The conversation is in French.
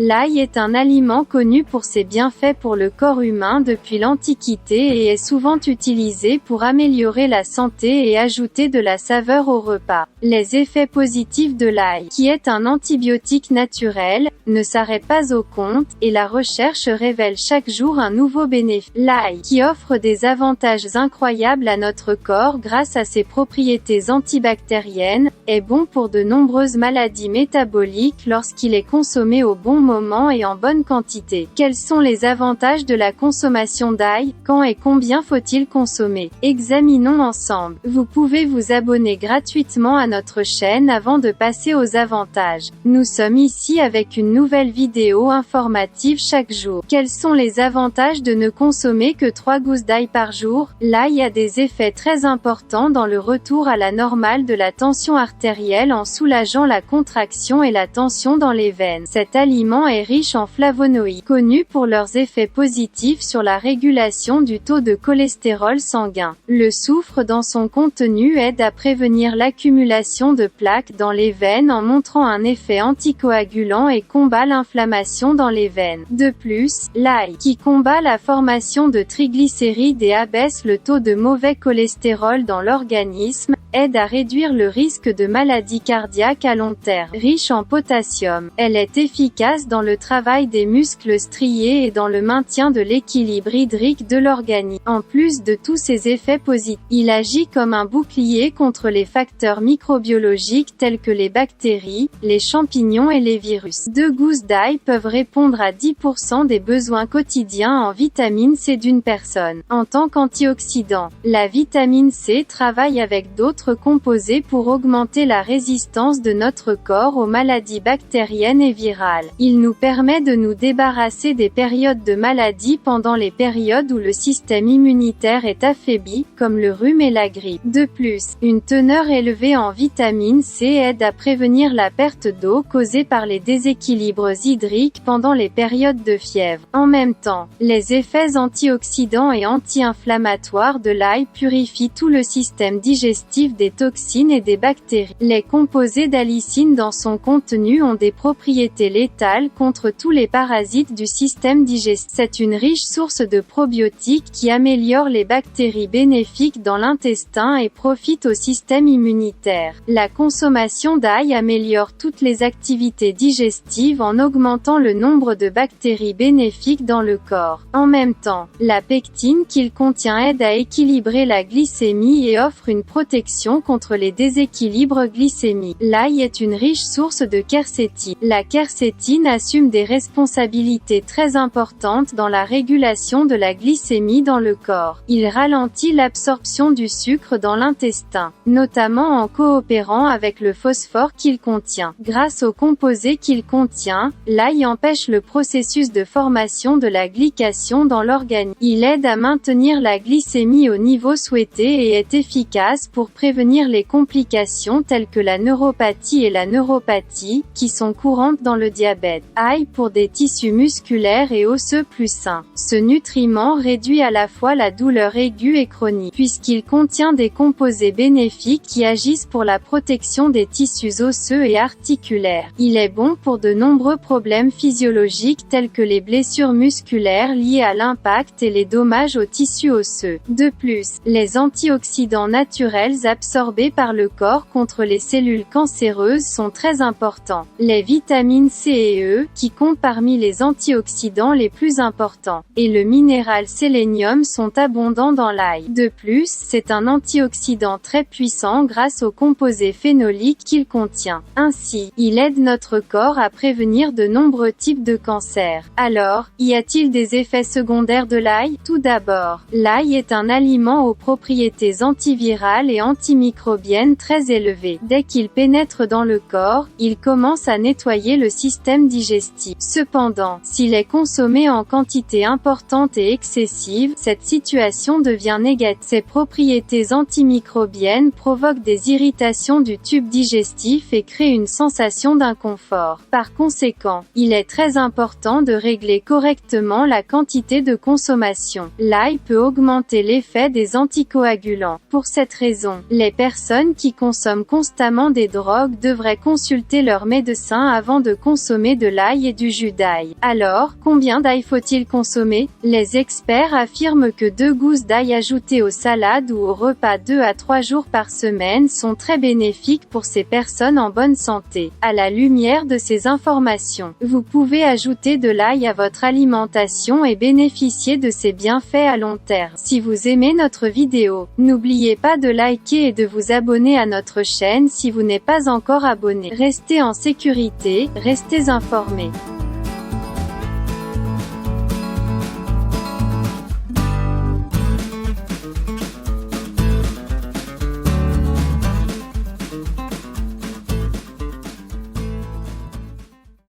L'ail est un aliment connu pour ses bienfaits pour le corps humain depuis l'Antiquité et est souvent utilisé pour améliorer la santé et ajouter de la saveur au repas. Les effets positifs de l'ail, qui est un antibiotique naturel, ne s'arrêtent pas au compte, et la recherche révèle chaque jour un nouveau bénéfice. L'ail, qui offre des avantages incroyables à notre corps grâce à ses propriétés antibactériennes, est bon pour de nombreuses maladies métaboliques lorsqu'il est consommé au bon moment et en bonne quantité. Quels sont les avantages de la consommation d'ail? Quand et combien faut-il consommer? Examinons ensemble. Vous pouvez vous abonner gratuitement à notre chaîne avant de passer aux avantages. Nous sommes ici avec une nouvelle vidéo informative chaque jour. Quels sont les avantages de ne consommer que 3 gousses d'ail par jour? L'ail a des effets très importants dans le retour à la normale de la tension artérielle en soulageant la contraction et la tension dans les veines. Cet aliment est riche en flavonoïdes, connus pour leurs effets positifs sur la régulation du taux de cholestérol sanguin. Le soufre dans son contenu aide à prévenir l'accumulation de plaques dans les veines en montrant un effet anticoagulant et combat l'inflammation dans les veines. De plus, l'ail, qui combat la formation de triglycérides et abaisse le taux de mauvais cholestérol dans l'organisme, aide à réduire le risque de maladies cardiaques à long terme. Riche en potassium, elle est efficace dans le travail des muscles striés et dans le maintien de l'équilibre hydrique de l'organisme. En plus de tous ses effets positifs, il agit comme un bouclier contre les facteurs microbiologiques tels que les bactéries, les champignons et les virus. 2 gousses d'ail peuvent répondre à 10% des besoins quotidiens en vitamine C d'une personne. En tant qu'antioxydant, la vitamine C travaille avec d'autres composés pour augmenter la résistance de notre corps aux maladies bactériennes et virales. Il nous permet de nous débarrasser des périodes de maladie pendant les périodes où le système immunitaire est affaibli, comme le rhume et la grippe. De plus, une teneur élevée en vitamine C aide à prévenir la perte d'eau causée par les déséquilibres hydriques pendant les périodes de fièvre. En même temps, les effets antioxydants et anti-inflammatoires de l'ail purifient tout le système digestif des toxines et des bactéries. Les composés d'allicine dans son contenu ont des propriétés létales contre tous les parasites du système digestif. C'est une riche source de probiotiques qui améliore les bactéries bénéfiques dans l'intestin et profite au système immunitaire. La consommation d'ail améliore toutes les activités digestives en augmentant le nombre de bactéries bénéfiques dans le corps. En même temps, la pectine qu'il contient aide à équilibrer la glycémie et offre une protection contre les déséquilibres glycémiques. L'ail est une riche source de quercétine. La quercétine assume des responsabilités très importantes dans la régulation de la glycémie dans le corps. Il ralentit l'absorption du sucre dans l'intestin, notamment en coopérant avec le phosphore qu'il contient. Grâce aux composés qu'il contient, l'ail empêche le processus de formation de la glycation dans l'organisme. Il aide à maintenir la glycémie au niveau souhaité et est efficace pour prévenir les complications telles que la neuropathie et la neuropathie, qui sont courantes dans le diabète. Ail pour des tissus musculaires et osseux plus sains. Ce nutriment réduit à la fois la douleur aiguë et chronique, puisqu'il contient des composés bénéfiques qui agissent pour la protection des tissus osseux et articulaires. Il est bon pour de nombreux problèmes physiologiques tels que les blessures musculaires liées à l'impact et les dommages aux tissus osseux. De plus, les antioxydants naturels absorbés par le corps contre les cellules cancéreuses sont très importants. Les vitamines C et E, qui comptent parmi les antioxydants les plus importants, et le minéral sélénium sont abondants dans l'ail. De plus, c'est un antioxydant très puissant grâce aux composés phénoliques qu'il contient. Ainsi, il aide notre corps à prévenir de nombreux types de cancers. Alors, y a-t-il des effets secondaires de l'ail? Tout d'abord, l'ail est un aliment aux propriétés antivirales et antimicrobiennes très élevées. Dès qu'il pénètre dans le corps, il commence à nettoyer le système digestif. Cependant, s'il est consommé en quantité importante et excessive, cette situation devient négative. Ses propriétés antimicrobiennes provoquent des irritations du tube digestif et créent une sensation d'inconfort. Par conséquent, il est très important de régler correctement la quantité de consommation. L'ail peut augmenter l'effet des anticoagulants. Pour cette raison, les personnes qui consomment constamment des drogues devraient consulter leur médecin avant de consommer de l'ail et du jus d'ail. Alors, combien d'ail faut-il consommer? Les experts affirment que 2 gousses d'ail ajoutées aux salades ou aux repas 2 à 3 jours par semaine sont très bénéfiques pour ces personnes en bonne santé. À la lumière de ces informations, vous pouvez ajouter de l'ail à votre alimentation et bénéficier de ses bienfaits à long terme. Si vous aimez notre vidéo, n'oubliez pas de liker et de vous abonner à notre chaîne si vous n'êtes pas encore abonné. Restez en sécurité, restez informés.